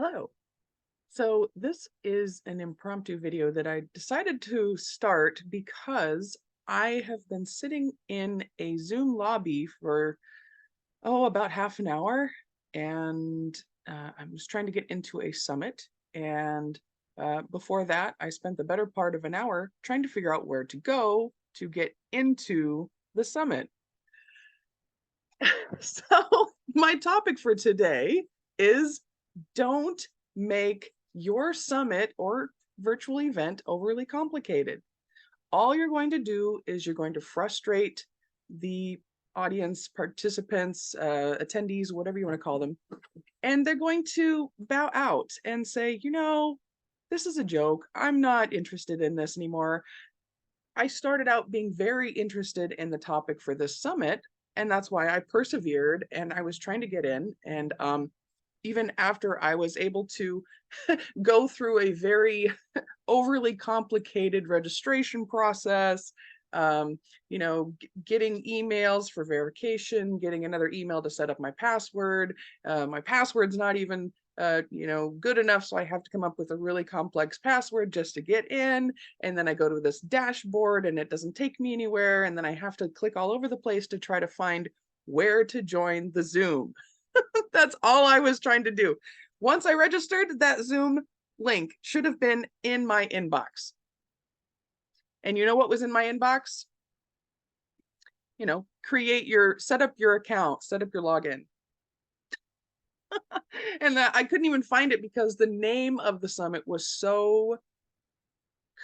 Hello. So this is an impromptu video that I decided to start because I have been sitting in a Zoom lobby for, about half an hour. And I was trying to get into a summit. And before that, I spent the better part of an hour trying to figure out where to go to get into the summit. So my topic for today is don't make your summit or virtual event overly complicated. All you're going to do is you're going to frustrate the audience, participants, attendees, whatever you want to call them, and they're going to bow out and say, this is a joke. I'm not interested in this anymore. I started out being very interested in the topic for this summit, and that's why I persevered and I was trying to get in. And even after I was able to go through a very overly complicated registration process, getting emails for verification, getting another email to set up my password. My password's not even good enough, so I have to come up with a really complex password just to get in. And then I go to this dashboard and it doesn't take me anywhere. And then I have to click all over the place to try to find where to join the Zoom. That's all I was trying to do. Once I registered, that Zoom link should have been in my inbox. And you know what was in my inbox? Set up your account, set up your login. And I couldn't even find it because the name of the summit was so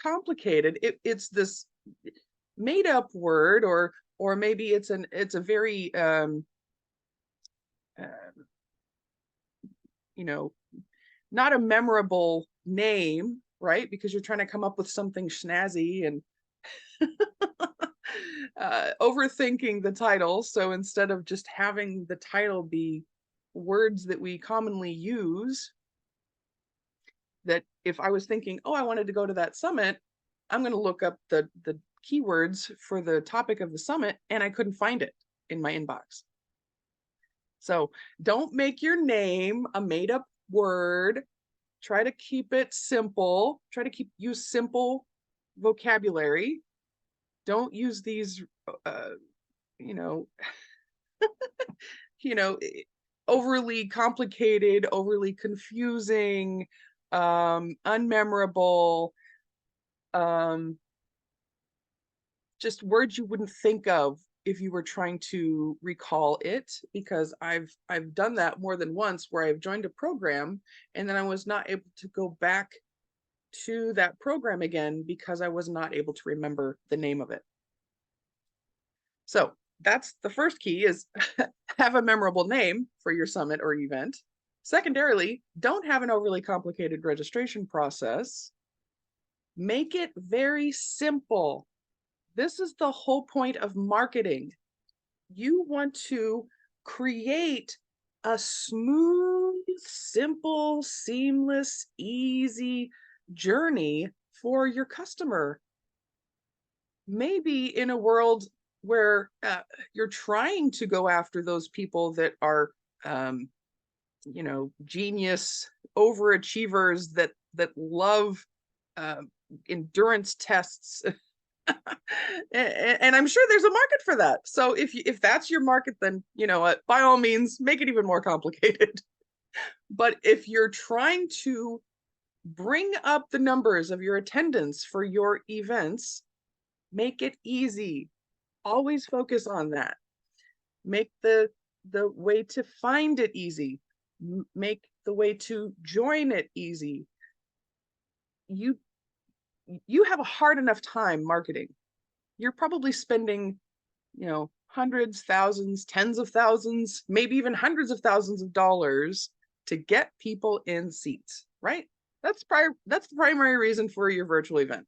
complicated. It's this made up word, or maybe it's a very not a memorable name, right? Because you're trying to come up with something snazzy and overthinking the title. So instead of just having the title be words that we commonly use, that if I was thinking, oh, I wanted to go to that summit, I'm going to look up the keywords for the topic of the summit, and I couldn't find it in my inbox. So don't make your name a made up word. Try to keep it simple. Use simple vocabulary. Don't use these, overly complicated, overly confusing, unmemorable, just words you wouldn't think of if you were trying to recall it, because I've done that more than once where I've joined a program and then I was not able to go back to that program again because I was not able to remember the name of it. So that's the first key, is have a memorable name for your summit or event. Secondarily, don't have an overly complicated registration process. Make it very simple. This is the whole point of marketing. You want to create a smooth, simple, seamless, easy journey for your customer. Maybe in a world where you're trying to go after those people that are, genius overachievers that love endurance tests. And I'm sure there's a market for that. So if that's your market, then by all means, make it even more complicated. But if you're trying to bring up the numbers of your attendance for your events, make it easy. Always focus on that. Make the way to find it easy. Make the way to join it easy. You have a hard enough time marketing. You're probably spending, hundreds, thousands, tens of thousands, maybe even hundreds of thousands of dollars to get people in seats, right? That's the primary reason for your virtual event.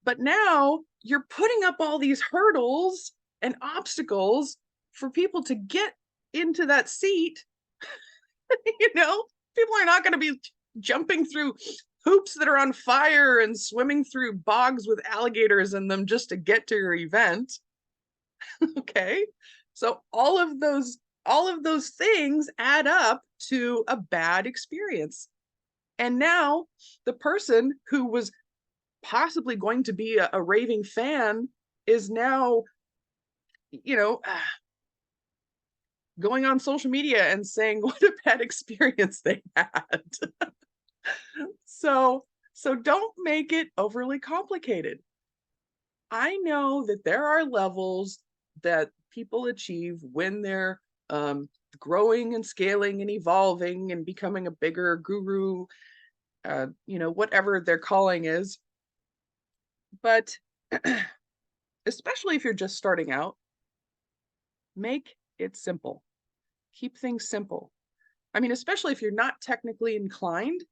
But now you're putting up all these hurdles and obstacles for people to get into that seat. People are not going to be jumping through hoops that are on fire and swimming through bogs with alligators in them just to get to your event. Okay. So all of those all of those things add up to a bad experience. And now the person who was possibly going to be a raving fan is now, you know, going on social media and saying what a bad experience they had. So don't make it overly complicated. I know that there are levels that people achieve when they're growing and scaling and evolving and becoming a bigger guru, whatever their calling is. But especially if you're just starting out, make it simple. Keep things simple. I mean, especially if you're not technically inclined,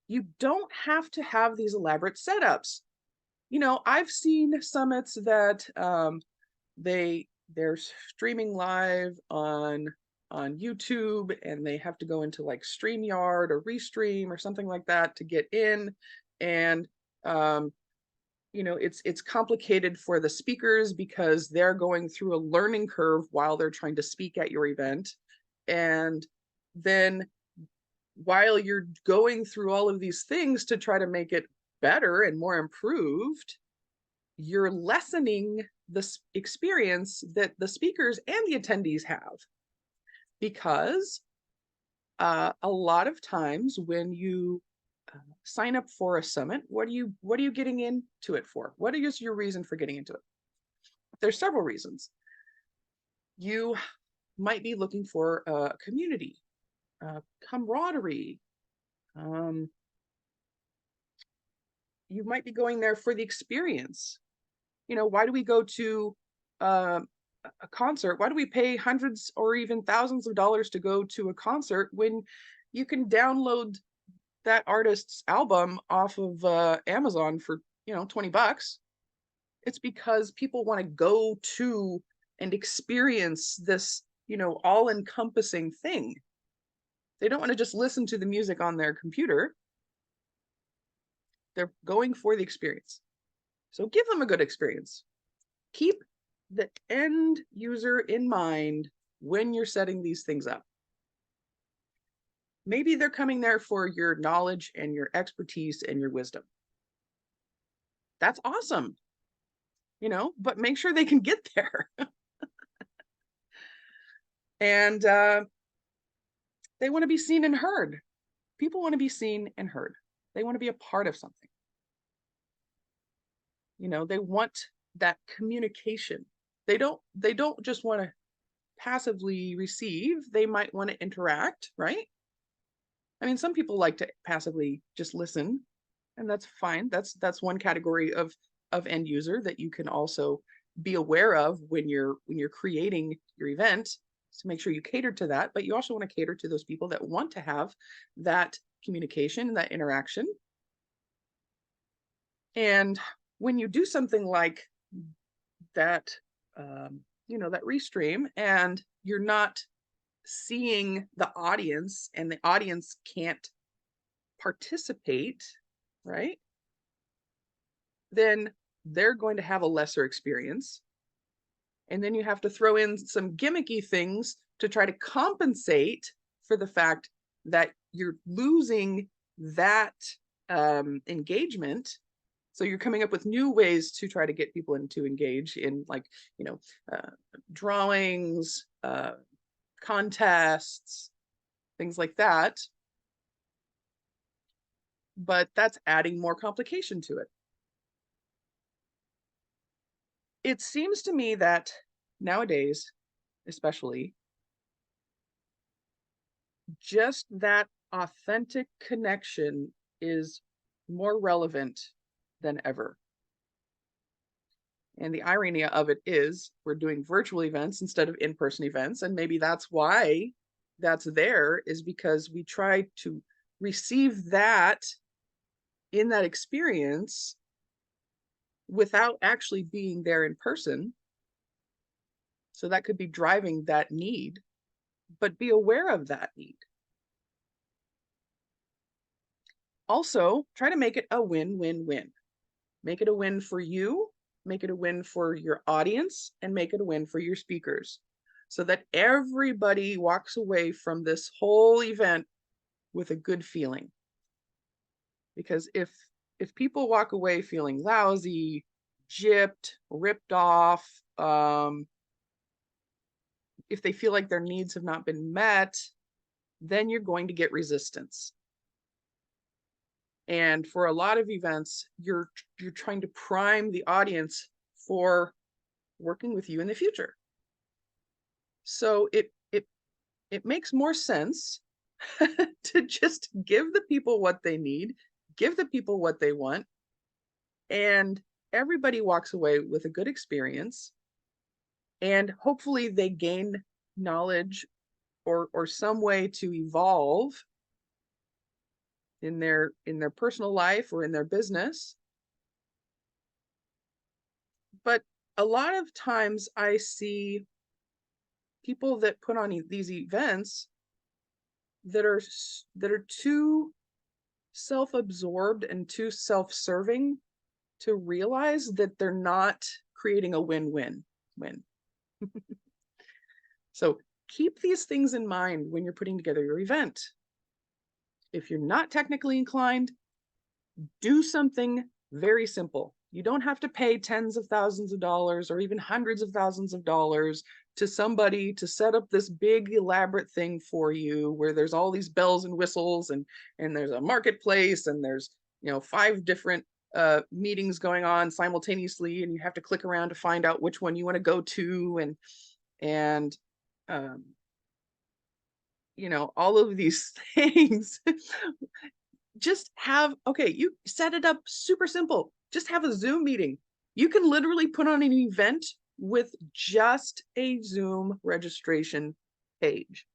you don't have to have these elaborate setups. I've seen summits that they're streaming live on YouTube, and they have to go into like StreamYard or Restream or something like that to get in. And it's complicated for the speakers because they're going through a learning curve while they're trying to speak at your event. And then while you're going through all of these things to try to make it better and more improved, you're lessening the experience that the speakers and the attendees have. Because a lot of times when you sign up for a summit, what are you getting into it for? What is your reason for getting into it? There's several reasons. You might be looking for a community, camaraderie. You might be going there for the experience. Why do we go to a concert? Why do we pay hundreds or even thousands of dollars to go to a concert when you can download that artist's album off of Amazon for, $20? It's because people want to go to and experience this, all-encompassing thing. They don't want to just listen to the music on their computer. They're going for the experience. So give them a good experience. Keep the end user in mind when you're setting these things up. Maybe they're coming there for your knowledge and your expertise and your wisdom. That's awesome, but make sure they can get there. And they want to be seen and heard. People want to be seen and heard. They want to be a part of something. They want that communication. They don't just want to passively receive. They might want to interact, right? I mean, some people like to passively just listen, and that's fine. That's one category of end user that you can also be aware of when you're creating your event, to make sure you cater to that. But you also want to cater to those people that want to have that communication and that interaction. And when you do something like that, that restream, and you're not seeing the audience, and the audience can't participate, right? Then they're going to have a lesser experience. And then you have to throw in some gimmicky things to try to compensate for the fact that you're losing that engagement. So you're coming up with new ways to try to get people to engage in, like, drawings, contests, things like that. But that's adding more complication to it. It seems to me that nowadays, especially, just that authentic connection is more relevant than ever. And the irony of it is we're doing virtual events instead of in-person events. And maybe that's why that's there, is because we try to receive that in that experience without actually being there in person. So that could be driving that need, but be aware of that need. Also, try to make it a win-win-win. Make it a win for you, make it a win for your audience, and make it a win for your speakers. so that everybody walks away from this whole event with a good feeling. Because if people walk away feeling lousy, gypped, ripped off, if they feel like their needs have not been met, then you're going to get resistance. And for a lot of events, you're trying to prime the audience for working with you in the future. So it makes more sense to just give the people what they need, give the people what they want, and everybody walks away with a good experience. And hopefully they gain knowledge or some way to evolve in their personal life or in their business. But a lot of times I see people that put on these events that are too self-absorbed and too self-serving to realize that they're not creating a win-win-win. So keep these things in mind when you're putting together your event. If you're not technically inclined, do something very simple. You don't have to pay tens of thousands of dollars or even hundreds of thousands of dollars to somebody to set up this big elaborate thing for you where there's all these bells and whistles and there's a marketplace and there's 5 different meetings going on simultaneously and you have to click around to find out which one you want to go to and all of these things. Just have, okay, you set it up super simple. Just have a Zoom meeting. You can literally put on an event with just a Zoom registration page.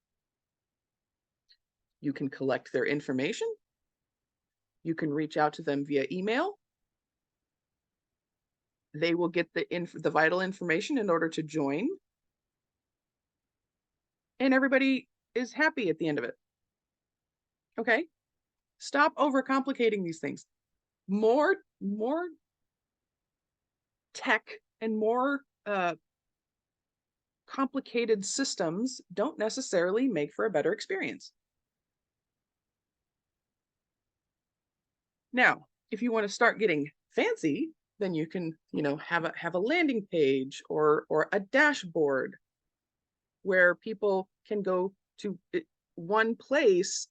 You can collect their information. You can reach out to them via email. They will get the vital information in order to join. And everybody is happy at the end of it. Okay? Stop overcomplicating these things. More tech and more complicated systems don't necessarily make for a better experience. Now, if you want to start getting fancy, then you can, have a landing page or a dashboard where people can go to one place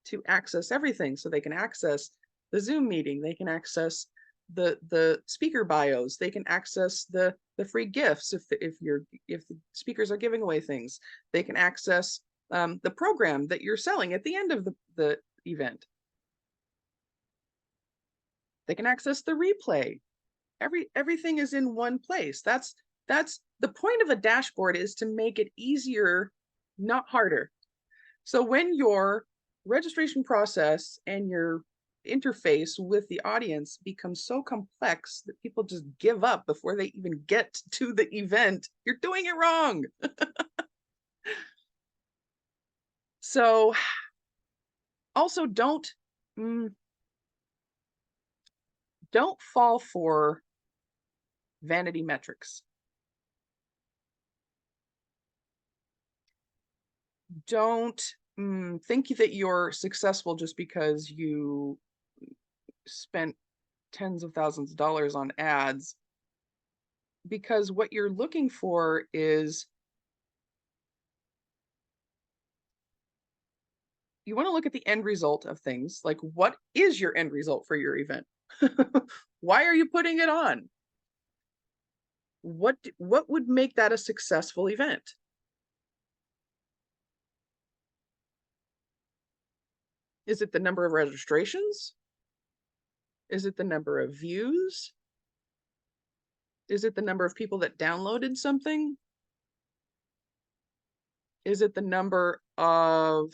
to access everything. So they can access the Zoom meeting, they can access the speaker bios, they can access the free gifts if the speakers are giving away things, they can access the program that you're selling at the end of the event, they can access the replay. Everything is in one place. That's the point of a dashboard, is to make it easier, not harder. So when your registration process and your interface with the audience becomes so complex that people just give up before they even get to the event, you're doing it wrong. So also don't fall for vanity metrics. Don't think that you're successful just because you spent tens of thousands of dollars on ads, because what you're looking for is, you want to look at the end result of things. Like, what is your end result for your event? Why are you putting it on? What would make that a successful event? Is it the number of registrations? Is it the number of views? Is it the number of people that downloaded something? Is it the number of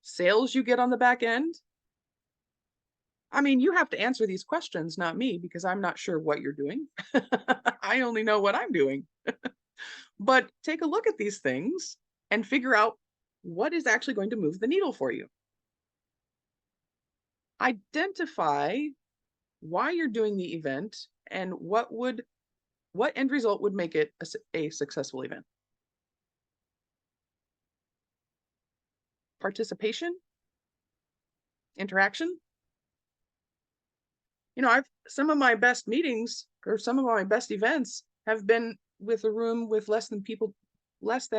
sales you get on the back end? I mean, you have to answer these questions, not me, because I'm not sure what you're doing. I only know what I'm doing. But take a look at these things and figure out what is actually going to move the needle for you. Identify why you're doing the event and what end result would make it a successful event. participation, interaction. You know, some of my best meetings or some of my best events have been with a room with less than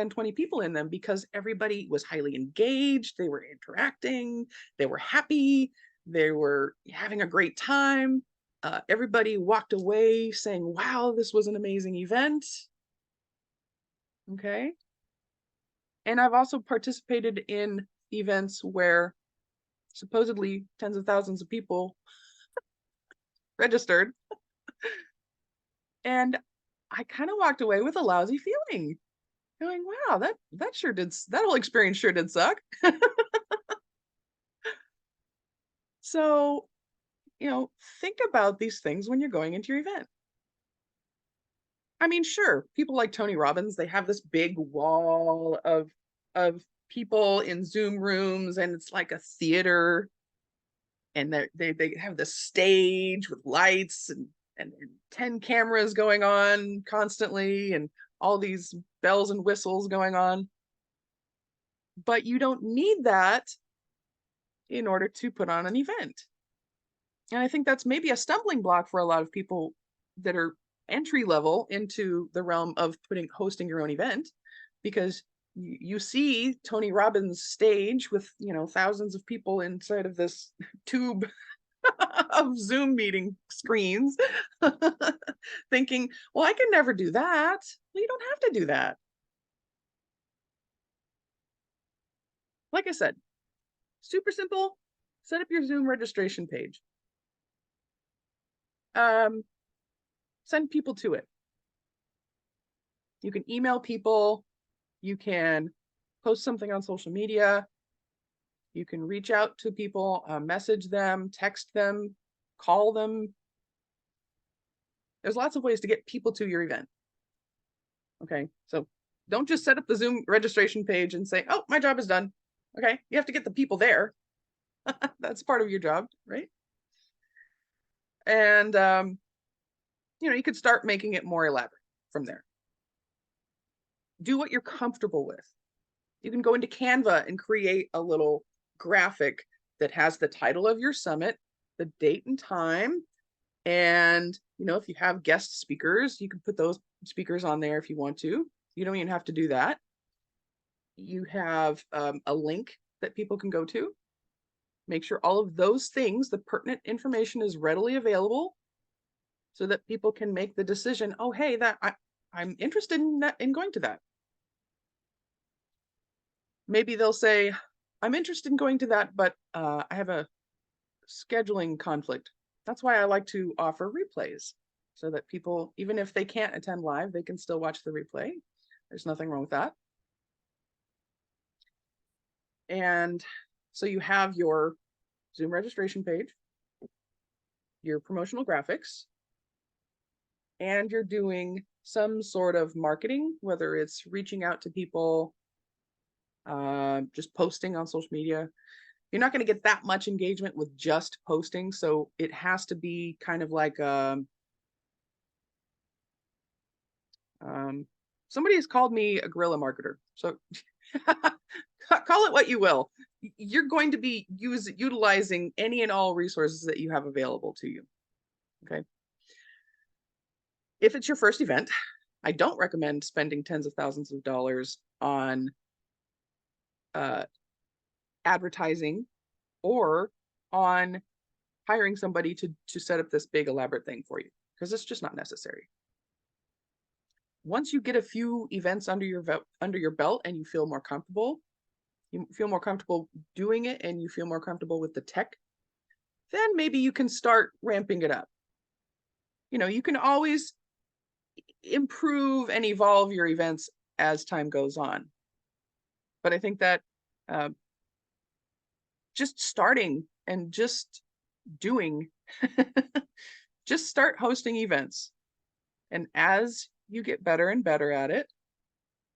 20 people in them, because everybody was highly engaged, they were interacting, they were happy, they were having a great time. Everybody walked away saying, wow, this was an amazing event. Okay. And I've also participated in events where supposedly tens of thousands of people registered, and I kind of walked away with a lousy feeling, going, wow, that whole experience sure did suck. So, you know, think about these things when you're going into your event. I mean, sure, people like Tony Robbins, they have this big wall of people in Zoom rooms, and it's like a theater, and they have this stage with lights and 10 cameras going on constantly, and all these bells and whistles going on. But you don't need that in order to put on an event. And I think that's maybe a stumbling block for a lot of people that are entry level into the realm of hosting your own event, because you see Tony Robbins' stage with, you know, thousands of people inside of this tube of Zoom meeting screens, thinking, well, I can never do that. Well, you don't have to do that. Like I said, super simple. Set up your Zoom registration page. Send people to it. You can email people. You can post something on social media. You can reach out to people, message them, text them, call them. There's lots of ways to get people to your event. Okay, so don't just set up the Zoom registration page and say, oh, my job is done. Okay, you have to get the people there. That's part of your job, right? And, you know, you could start making it more elaborate from there. Do what you're comfortable with. You can go into Canva and create a little graphic that has the title of your summit, the date and time, and, you know, if you have guest speakers, you can put those speakers on there if you want to. You don't even have to do that. You have a link that people can go to. Make sure all of those things, the pertinent information, is readily available so that people can make the decision, oh, hey, I'm interested in going to that. Maybe they'll say, I'm interested in going to that, but I have a scheduling conflict. That's why I like to offer replays, so that people, even if they can't attend live, they can still watch the replay. There's nothing wrong with that. And so you have your Zoom registration page, your promotional graphics, and you're doing some sort of marketing, whether it's reaching out to people, just posting on social media. You're not going to get that much engagement with just posting, so it has to be kind of like somebody has called me a guerrilla marketer, so call it what you will. You're going to be utilizing any and all resources that you have available to you. Okay. If it's your first event, I don't recommend spending tens of thousands of dollars on advertising or on hiring somebody to set up this big elaborate thing for you, because it's just not necessary. Once you get a few events under your belt and you feel more comfortable doing it, and you feel more comfortable with the tech, then maybe you can start ramping it up. You know, you can always improve and evolve your events as time goes on. But I think that just starting and just doing, just start hosting events. And as you get better and better at it,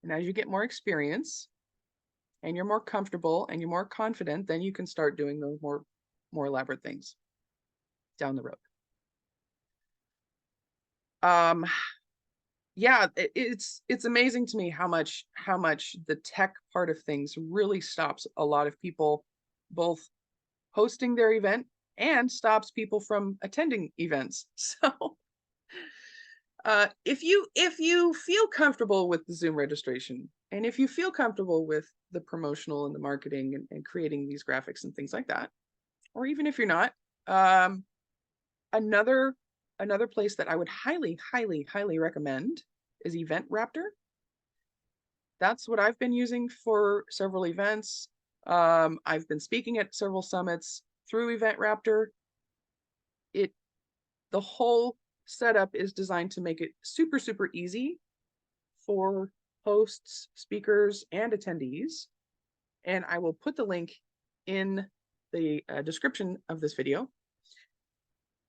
and as you get more experience, and you're more comfortable and you're more confident, then you can start doing those more elaborate things down the road. Yeah, it's amazing to me how much the tech part of things really stops a lot of people both hosting their event and stops people from attending events. So if you feel comfortable with the Zoom registration, and if you feel comfortable with the promotional and the marketing and creating these graphics and things like that, or even if you're not, um, another another place that I would highly, highly, highly recommend is EventRaptor. That's what I've been using for several events. I've been speaking at several summits through EventRaptor. It the whole setup is designed to make it super, super easy for hosts, speakers, and attendees. And I will put the link in the description of this video.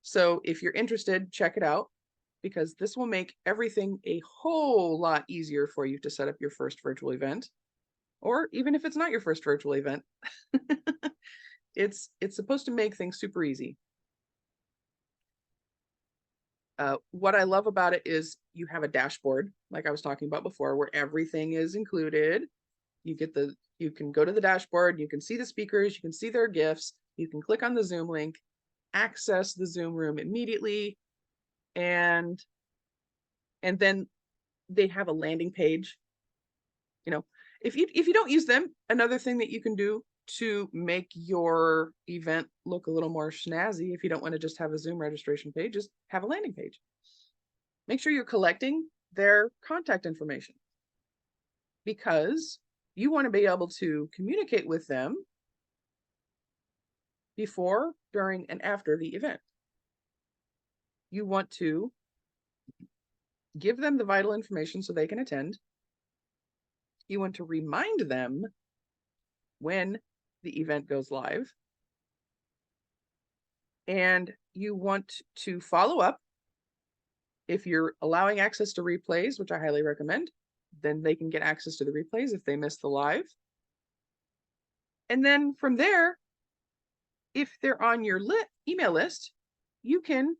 So if you're interested, check it out, because this will make everything a whole lot easier for you to set up your first virtual event. Or even if it's not your first virtual event, it's supposed to make things super easy. What I love about it is you have a dashboard, like I was talking about before, where everything is included. You can go to the dashboard, you can see the speakers, you can see their GIFs, you can click on the Zoom link, access the Zoom room immediately, and then they have a landing page. You know, if you don't use them, another thing that you can do to make your event look a little more snazzy, if you don't want to just have a Zoom registration page, is have a landing page. Make sure you're collecting their contact information, because you want to be able to communicate with them before, during, and after the event. You want to give them the vital information so they can attend. You want to remind them when the event goes live. And you want to follow up. If you're allowing access to replays, which I highly recommend, then they can get access to the replays if they miss the live. And then from there, if they're on your email list, you can,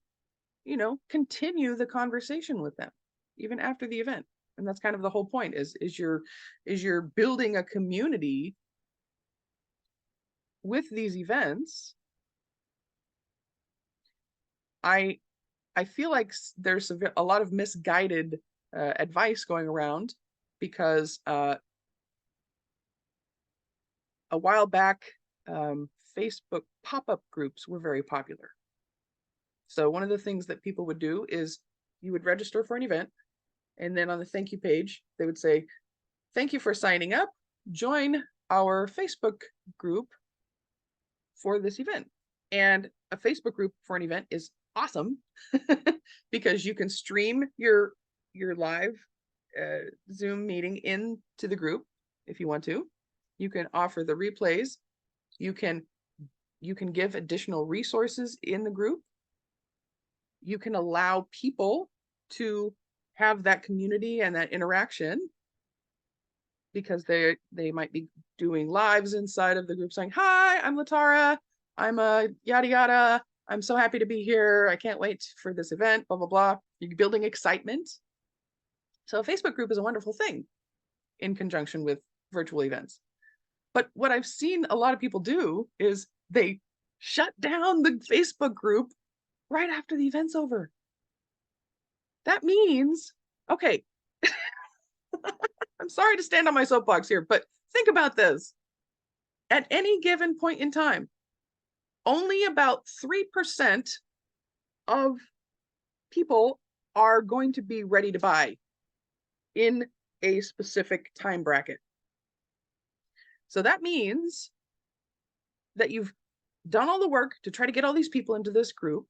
continue the conversation with them even after the event. And that's kind of the whole point, is you're building a community with these events. I feel like there's a lot of misguided advice going around, because a while back, Facebook pop-up groups were very popular. So one of the things that people would do is you would register for an event, and then on the thank you page, they would say, "Thank you for signing up. Join our Facebook group for this event." And a Facebook group for an event is awesome because you can stream your live Zoom meeting into the group if you want to. You can offer the replays. You can give additional resources in the group. You can allow people to have that community and that interaction, because they might be doing lives inside of the group saying, "Hi, I'm Latara. I'm a yada yada. I'm so happy to be here. I can't wait for this event, blah, blah, blah." You're building excitement. So a Facebook group is a wonderful thing in conjunction with virtual events. But what I've seen a lot of people do is they shut down the Facebook group right after the event's over. That means, okay, I'm sorry to stand on my soapbox here, but think about this. At any given point in time, only about 3% of people are going to be ready to buy in a specific time bracket. So that means that you've done all the work to try to get all these people into this group.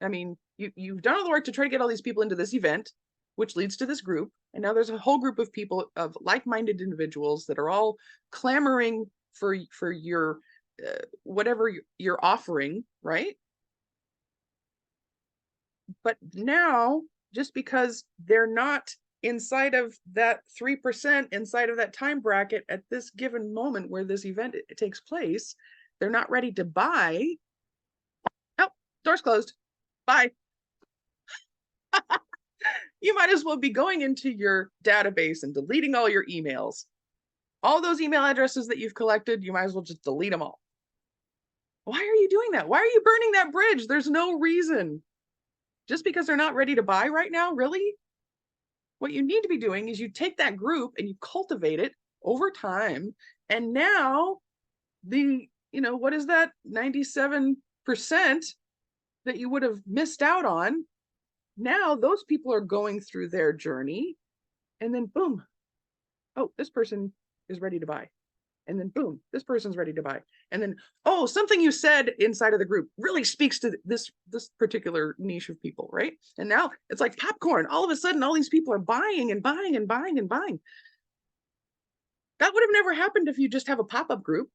I mean, you've done all the work to try to get all these people into this event, which leads to this group. And now there's a whole group of people, of like-minded individuals, that are all clamoring for your whatever you're offering, right? But now, just because they're not inside of that 3%, inside of that time bracket at this given moment where this event takes place, they're not ready to buy. Oh, door's closed. Bye. you might as well be going into your database and deleting all your emails. All those email addresses that you've collected, you might as well just delete them all. Why are you doing that? Why are you burning that bridge? There's no reason. Just because they're not ready to buy right now, really? What you need to be doing is you take that group and you cultivate it over time. And now what is that? 97% that you would have missed out on. Now those people are going through their journey, and then boom, oh, this person is ready to buy. And then boom, this person's ready to buy. And then, oh, something you said inside of the group really speaks to this particular niche of people, right? And now it's like popcorn. All of a sudden, all these people are buying and buying and buying and buying. That would have never happened if you just have a pop-up group.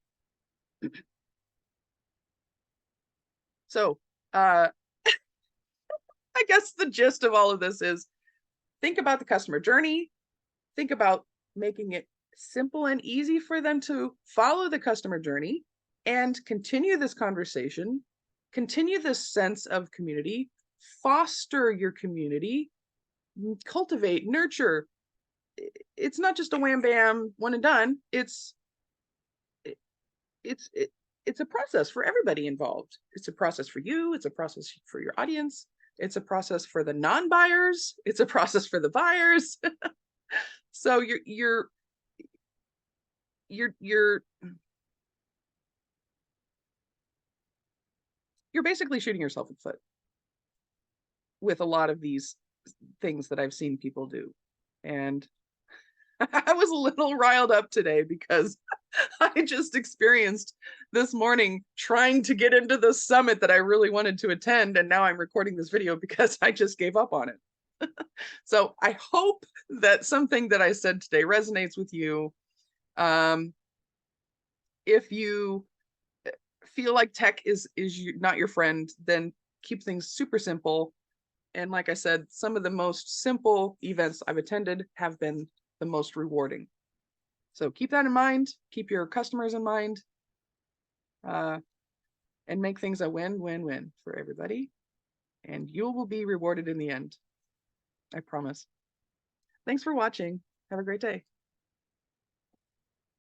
So I guess the gist of all of this is think about the customer journey, think about making it simple and easy for them to follow the customer journey, and continue this conversation, continue this sense of community, foster your community, cultivate, nurture. It's not just a wham bam one and done. It's a process for everybody involved. It's a process for you. It's a process for your audience. It's a process for the non-buyers. It's a process for the buyers. So you're basically shooting yourself in the foot with a lot of these things that I've seen people do. And I was a little riled up today because I just experienced this morning trying to get into the summit that I really wanted to attend. And now I'm recording this video because I just gave up on it. So I hope that something that I said today resonates with you. If you feel like tech is not your friend, then keep things super simple. And like I said, some of the most simple events I've attended have been the most rewarding. So keep that in mind, keep your customers in mind, and make things a win-win-win for everybody. And you will be rewarded in the end. I promise. Thanks for watching. Have a great day.